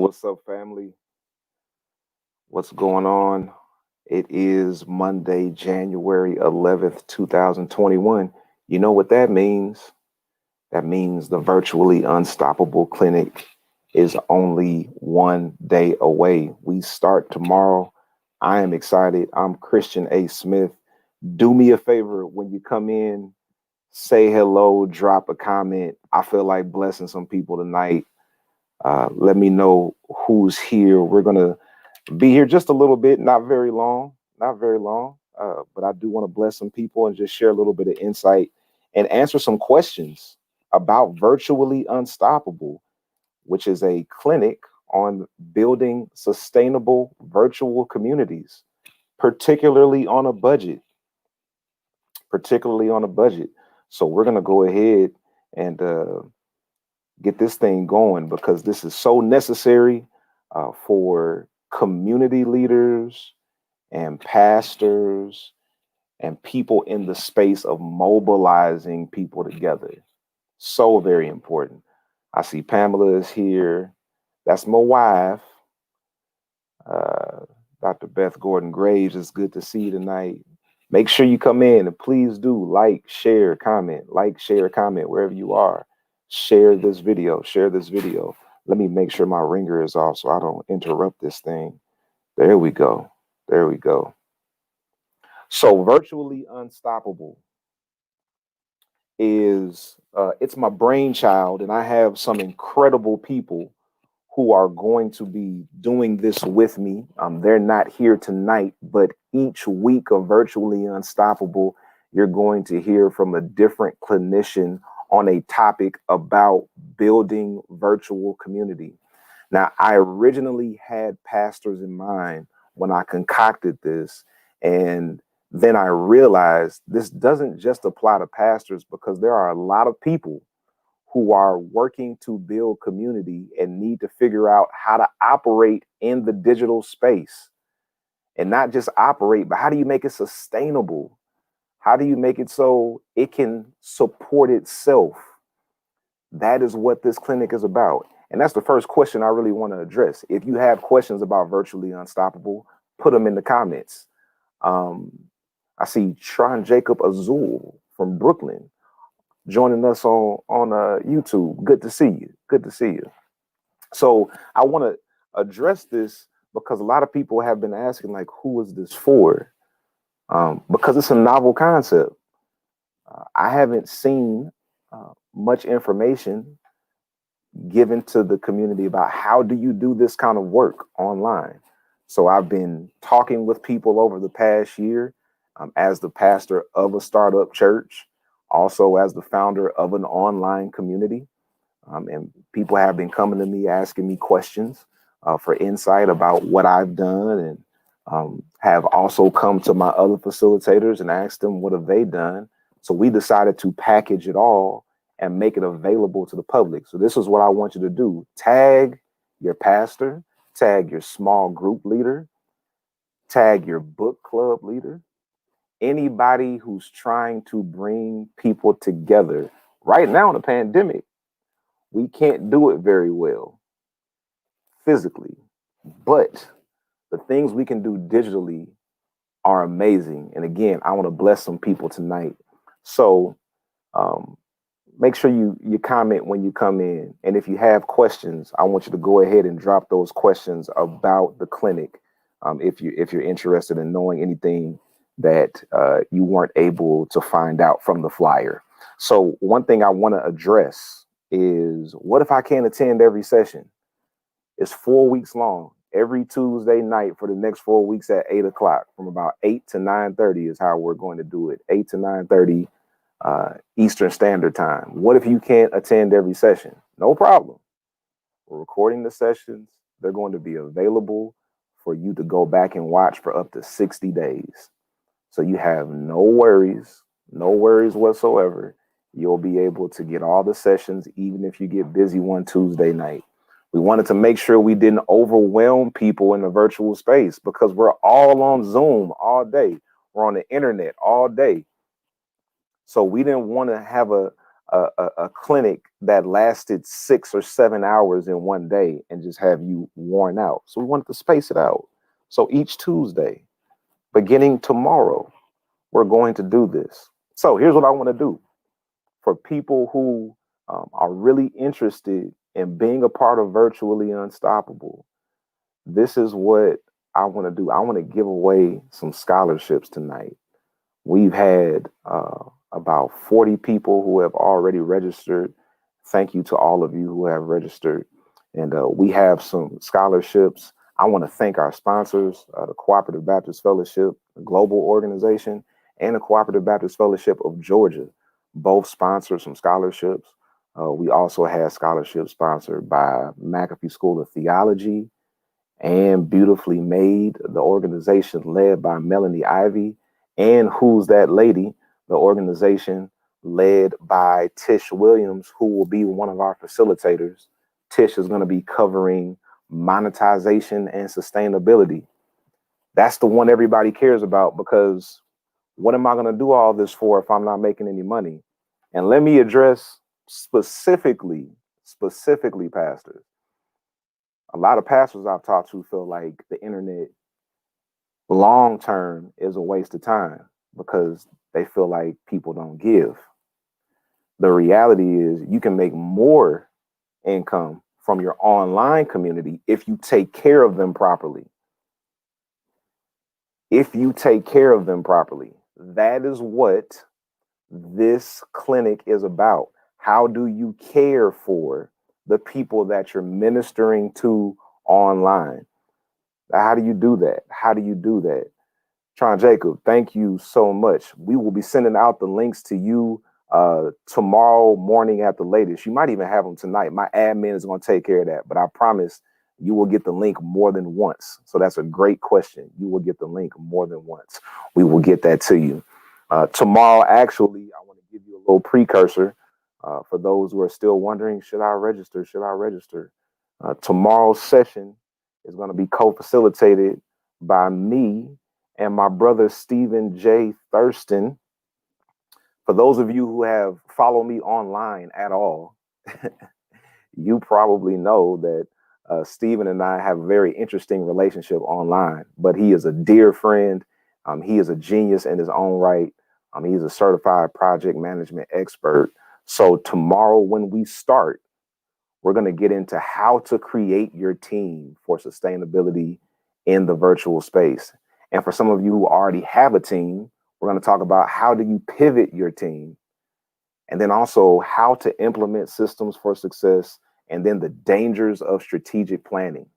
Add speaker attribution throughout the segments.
Speaker 1: What's up, family? What's going on? It is Monday, January 11th, 2021. You know what that means? That means the Virtually Unstoppable Clinic is only one day away. We start tomorrow. I am excited. I'm Christian A. Smith. Do me a favor when you come in, say hello, drop a comment. I feel like blessing some people tonight. Let me know who's here. We're going to be here just a little bit, not very long, not very long. But I do want to bless some people and just share a little bit of insight and answer some questions about Virtually Unstoppable, which is a clinic on building sustainable virtual communities, particularly on a budget, particularly on a budget. So we're going to go ahead and get this thing going because this is so necessary for community leaders and pastors and people in the space of mobilizing people together. So very important. I see Pamela is here. That's my wife. Uh, Dr. Beth Gordon Graves, it's good to see you tonight. Make sure you come in and please do like, share, comment wherever you are. Share this video, share this video. Let me make sure my ringer is off so I don't interrupt this thing. There we go. There we go. So Virtually Unstoppable is it's my brainchild, and I have some incredible people who are going to be doing this with me. They're not here tonight, but each week of Virtually Unstoppable, you're going to hear from a different clinician on a topic about building virtual community. Now, I originally had pastors in mind when I concocted this, and then I realized this doesn't just apply to pastors because there are a lot of people who are working to build community and need to figure out how to operate in the digital space, and not just operate, but how do you make it sustainable? How do you make it so it can support itself? That is what this clinic is about. And that's the first question I really want to address. If you have questions about Virtually Unstoppable, put them in the comments. I see Tron Jacob Azul from Brooklyn joining us on YouTube. Good to see you. Good to see you. So I want to address this because a lot of people have been asking, like, who is this for? Because it's a novel concept. I haven't seen much information given to the community about how do you do this kind of work online. So I've been talking with people over the past year as the pastor of a startup church, also as the founder of an online community. And people have been coming to me asking me questions for insight about what I've done, and have also come to my other facilitators and asked them what have they done. So we decided to package it all and make it available to the public. So this is what I want you to do. Tag your pastor, tag your small group leader, tag your book club leader, anybody who's trying to bring people together. Right now in the pandemic, we can't do it very well physically, but the things we can do digitally are amazing. And again, I want to bless some people tonight. So make sure you comment when you come in. And if you have questions, I want you to go ahead and drop those questions about the clinic. If you're interested in knowing anything that you weren't able to find out from the flyer. So one thing I want to address is, what if I can't attend every session? It's 4 weeks long. Every Tuesday night for the next 4 weeks at 8 o'clock, from about 8 to 9:30 is how we're going to do it. 8 to 9:30 Eastern Standard Time. What if you can't attend every session? No problem. We're recording the sessions. They're going to be available for you to go back and watch for up to 60 days. So you have no worries whatsoever. You'll be able to get all the sessions, even if you get busy one Tuesday night. We wanted to make sure we didn't overwhelm people in the virtual space because we're all on Zoom all day. We're on the internet all day. So we didn't want to have a a clinic that lasted 6 or 7 hours in one day and just have you worn out. So we wanted to space it out. So each Tuesday, beginning tomorrow, we're going to do this. So here's what I want to do for people who are really interested in being a part of Virtually Unstoppable. This is what I want to do. I want to give away some scholarships tonight. We've had about 40 people who have already registered. Thank you to all of you who have registered. And we have some scholarships. I want to thank our sponsors, the Cooperative Baptist Fellowship, a global organization, and the Cooperative Baptist Fellowship of Georgia. Both sponsor some scholarships. We also had scholarships sponsored by McAfee School of Theology and Beautifully Made, the organization led by Melanie Ivy, and Who's That Lady, the organization led by Tish Williams, who will be one of our facilitators. Tish is going to be covering monetization and sustainability. That's the one everybody cares about, because what am I going to do all this for if I'm not making any money? And let me address specifically, pastors. A lot of pastors I've talked to feel like the internet long term is a waste of time because they feel like people don't give. The reality is you can make more income from your online community if you take care of them properly. If you take care of them properly, that is what this clinic is about. How do you care for the people that you're ministering to online? How do you do that? How do you do that? Tron Jacob, thank you so much. We will be sending out the links to you tomorrow morning at the latest. You might even have them tonight. My admin is going to take care of that, but I promise you will get the link more than once. So that's a great question. You will get the link more than once. We will get that to you. Tomorrow, actually, I want to give you a little precursor for those who are still wondering, should I register? Should I register? Tomorrow's session is going to be co-facilitated by me and my brother, Stephen J. Thurston. For those of you who have followed me online at all, you probably know that Stephen and I have a very interesting relationship online, but he is a dear friend. He is a genius in his own right. He's a certified project management expert. So tomorrow when we start, we're going to get into how to create your team for sustainability in the virtual space. And for some of you who already have a team, we're going to talk about how do you pivot your team, and then also how to implement systems for success, and then the dangers of strategic planning.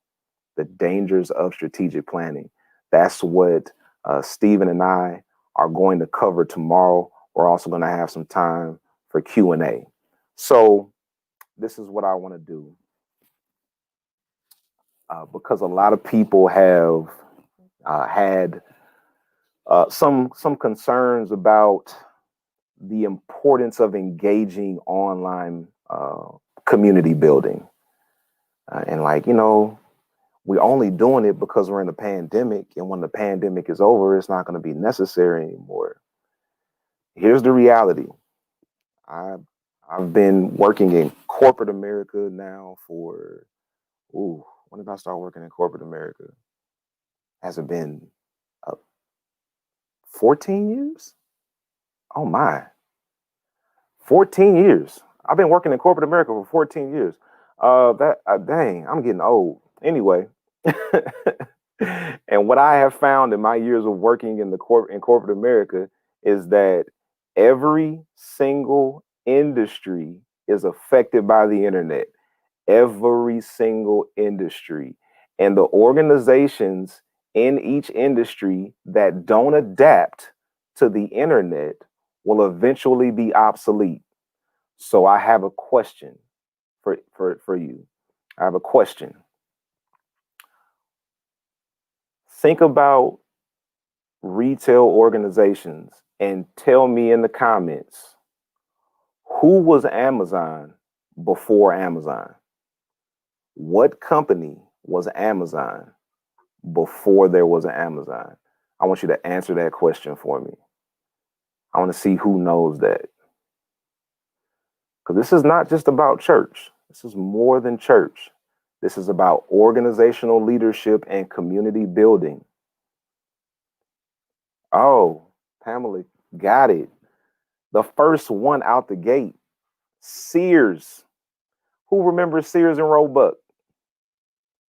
Speaker 1: The dangers of strategic planning. That's what Stephen and I are going to cover tomorrow. We're also going to have some time for Q&A. So this is what I want to do. Because a lot of people have had some concerns about the importance of engaging online community building. And like, you know, we're only doing it because we're in a pandemic, and when the pandemic is over, it's not going to be necessary anymore. Here's the reality. I've been working in corporate America now for, when did I start working in corporate America? Has it been 14 years? Oh my, 14 years. I've been working in corporate America for 14 years. Dang, I'm getting old. Anyway, and what I have found in my years of working in corporate America is that every single industry is affected by the internet. Every single industry. And the organizations in each industry that don't adapt to the internet will eventually be obsolete. So I have a question for you. I have a question. Think about retail organizations and tell me in the comments, who was Amazon before Amazon? What company was Amazon before there was an Amazon? I want you to answer that question for me. I want to see who knows that. Because this is not just about church. This is more than church. This is about organizational leadership and community building. Oh, Pamela got it. The first one out the gate, Sears. Who remembers Sears and Roebuck?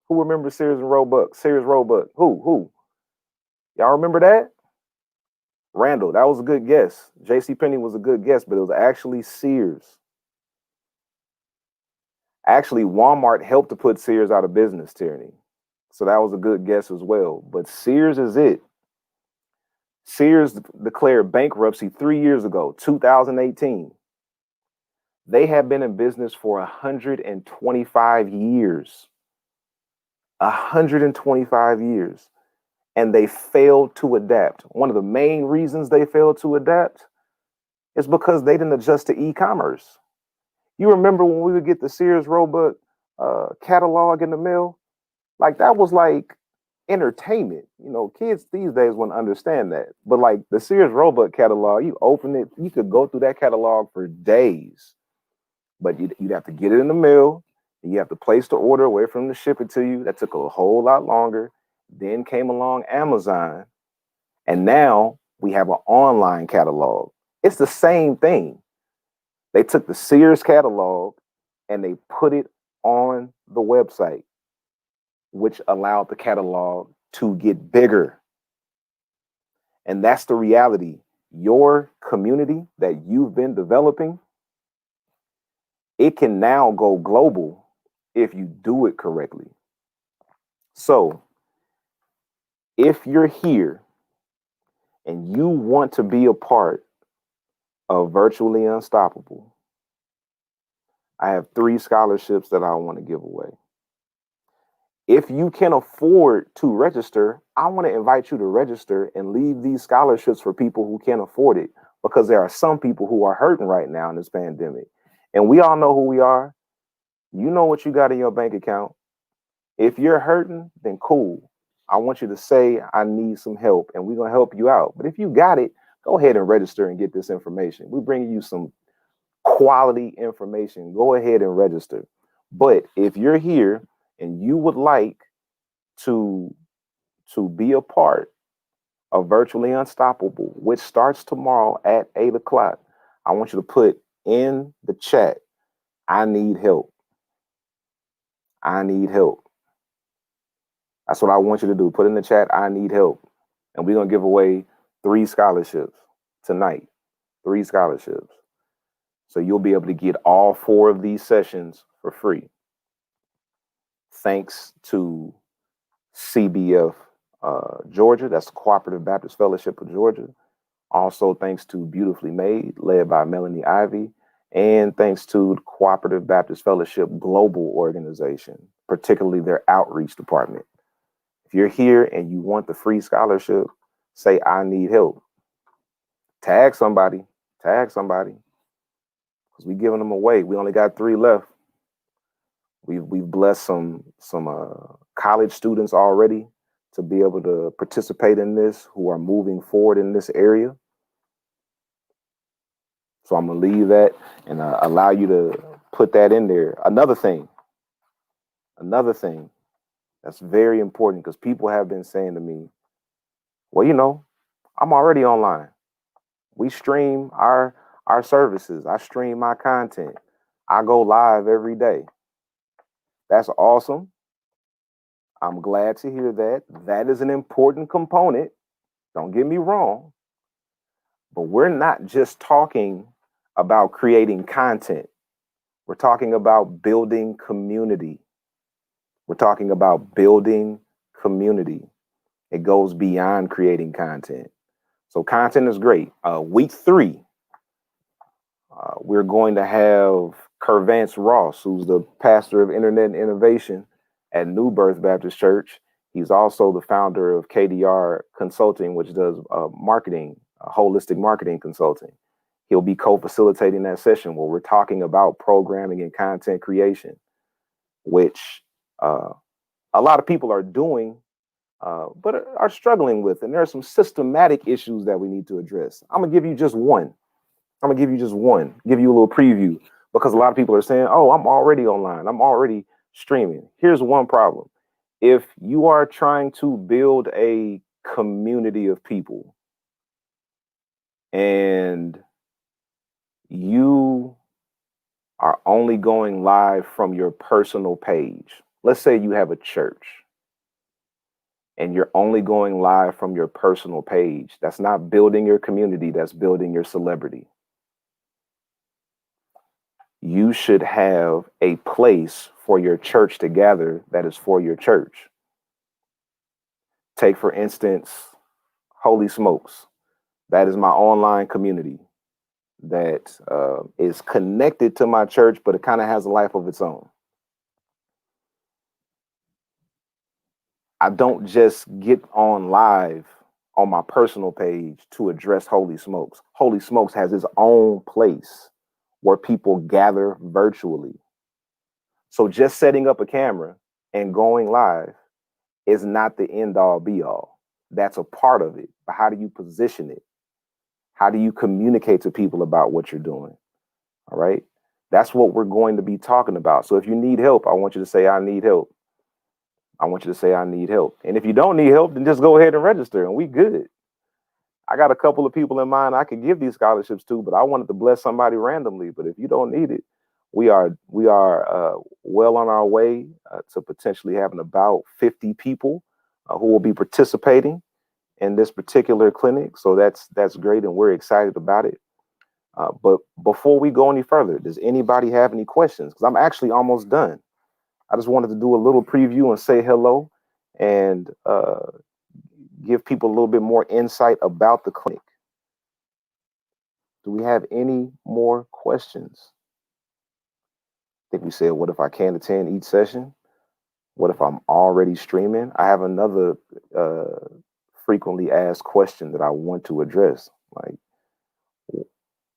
Speaker 1: Who remembers Sears and Roebuck? Sears Roebuck. Who? Y'all remember that? Randall, that was a good guess. J.C. Penney was a good guess, but it was actually Sears. Actually, Walmart helped to put Sears out of business, Tierney. So that was a good guess as well. But Sears is it. Sears declared bankruptcy 3 years ago, 2018. They have been in business for 125 years. 125 years. And they failed to adapt. One of the main reasons they failed to adapt is because they didn't adjust to e-commerce. You remember when we would get the Sears Roebuck catalog in the mail? Like that was like entertainment. You know, kids these days wouldn't understand that. But like the Sears Roebuck catalog, you open it, you could go through that catalog for days. But you'd have to get it in the mail. And you have to place the order, wait for them to ship it to you. That took a whole lot longer. Then came along Amazon. And now we have an online catalog. It's the same thing. They took the Sears catalog and they put it on the website, which allowed the catalog to get bigger. And that's the reality. Your community that you've been developing, it can now go global if you do it correctly. So if you're here and you want to be a part of Virtually Unstoppable, I have 3 scholarships that I want to give away. If you can afford to register, I want to invite you to register and leave these scholarships for people who can't afford it, because there are some people who are hurting right now in this pandemic. And we all know who we are. You know what you got in your bank account. If you're hurting, then cool. I want you to say, I need some help, and we're going to help you out. But if you got it, go ahead and register and get this information. We're bringing you some quality information. Go ahead and register. But if you're here and you would like to be a part of Virtually Unstoppable, which starts tomorrow at 8 o'clock, I want you to put in the chat, I need help. I need help. That's what I want you to do. Put in the chat, I need help. And we're going to give away 3 scholarships tonight. 3 scholarships. So you'll be able to get all 4 of these sessions for free. Thanks to CBF Georgia. That's the Cooperative Baptist Fellowship of Georgia. Also, thanks to Beautifully Made, led by Melanie Ivy. And thanks to the Cooperative Baptist Fellowship Global Organization, particularly their outreach department. If you're here and you want the free scholarship, say, I need help. Tag somebody. Tag somebody. Because we're giving them away. We only got 3 left. We've blessed some college students already to be able to participate in this, who are moving forward in this area. So I'm going to leave that and allow you to put that in there. Another thing that's very important, because people have been saying to me, well, you know, I'm already online. We stream our services. I stream my content. I go live every day. That's awesome. I'm glad to hear that. That is an important component. Don't get me wrong. But we're not just talking about creating content. We're talking about building community. We're talking about building community. It goes beyond creating content. So content is great. Week 3, we're going to have Kervance Ross, who's the pastor of Internet Innovation at New Birth Baptist Church. He's also the founder of KDR Consulting, which does marketing, holistic marketing consulting. He'll be co-facilitating that session where we're talking about programming and content creation, which a lot of people are doing, but are struggling with. And there are some systematic issues that we need to address. I'm going to give you just one. Give you a little preview, Because a lot of people are saying, oh, I'm already online, I'm already streaming. Here's one problem. If you are trying to build a community of people and you are only going live from your personal page, let's say you have a church and you're only going live from your personal page, that's not building your community, that's building your celebrity. You should have a place for your church to gather that is for your church. Take, for instance, Holy Smokes. That is my online community that is connected to my church, but it kind of has a life of its own. I don't just get on live on my personal page to address Holy Smokes. Holy Smokes has its own place where people gather virtually. So just setting up a camera and going live is not the end all be all. That's a part of it. But how do you position it? How do you communicate to people about what you're doing? All right. That's what we're going to be talking about. So if you need help, I want you to say, I need help. I want you to say, I need help. And if you don't need help, then just go ahead and register and we good. I got a couple of people in mind I could give these scholarships to, but I wanted to bless somebody randomly. But if you don't need it, we are well on our way to potentially having about 50 people who will be participating in this particular clinic. So that's great, and we're excited about it. But before we go any further, does anybody have any questions? Because I'm actually almost done. I just wanted to do a little preview and say hello and give people a little bit more insight about the clinic. Do we have any more questions? I think we said, what if I can't attend each session? What if I'm already streaming? I have another frequently asked question that I want to address. Like,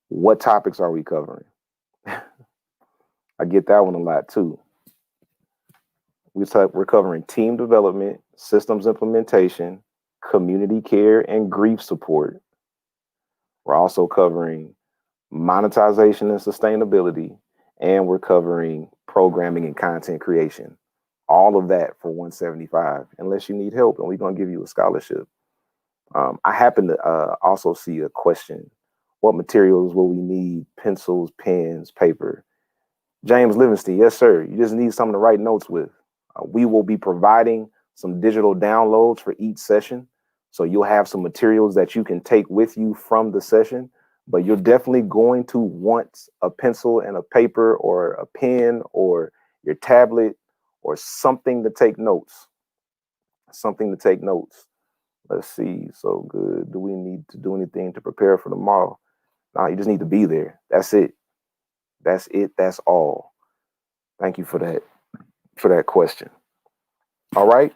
Speaker 1: what topics are we covering? I get that one a lot too. We're covering team development, systems implementation, community care, and grief support. We're also covering monetization and sustainability, and we're covering programming and content creation. All of that for $175, unless you need help, and we're going to give you a scholarship. I happen to also see a question. What materials will we need? Pencils, pens, paper. James Livingston, yes, sir. You just need something to write notes with. We will be providing some digital downloads for each session. So you'll have some materials that you can take with you from the session, but you're definitely going to want a pencil and a paper or a pen or your tablet or something to take notes. Something to take notes. Let's see. So good. Do we need to do anything to prepare for tomorrow? No, you just need to be there. That's it. That's it. That's all. Thank you for that question. All right.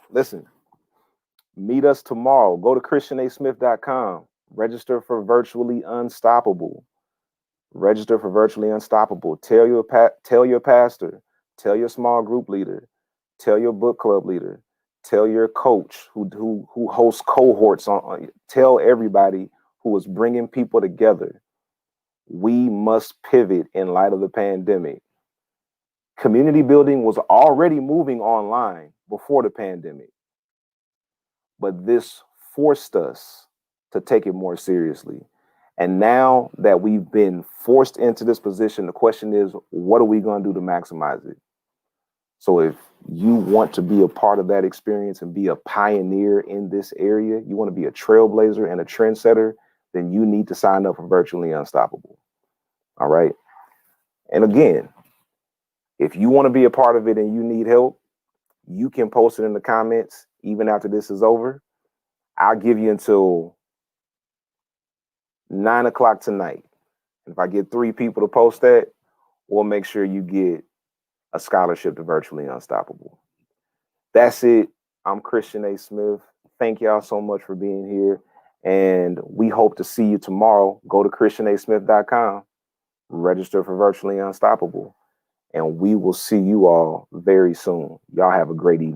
Speaker 1: Listen, meet us tomorrow. Go to christianasmith.com. Register for Virtually Unstoppable. Register for Virtually Unstoppable. Tell your pastor. Tell your small group leader. Tell your book club leader. Tell your coach who hosts cohorts on. Tell everybody who is bringing people together. We must pivot in light of the pandemic. Community building was already moving online before the pandemic, but this forced us to take it more seriously. And now that we've been forced into this position, the question is, what are we going to do to maximize it? So if you want to be a part of that experience and be a pioneer in this area, you want to be a trailblazer and a trendsetter, then you need to sign up for Virtually Unstoppable. All right. And again, if you want to be a part of it and you need help, you can post it in the comments even after this is over. I'll give you until 9 o'clock tonight. If I get 3 people to post that, we'll make sure you get a scholarship to Virtually Unstoppable. That's it. I'm Christian A. Smith. Thank y'all so much for being here. And we hope to see you tomorrow. Go to christianasmith.com. Register for Virtually Unstoppable. And we will see you all very soon. Y'all have a great evening.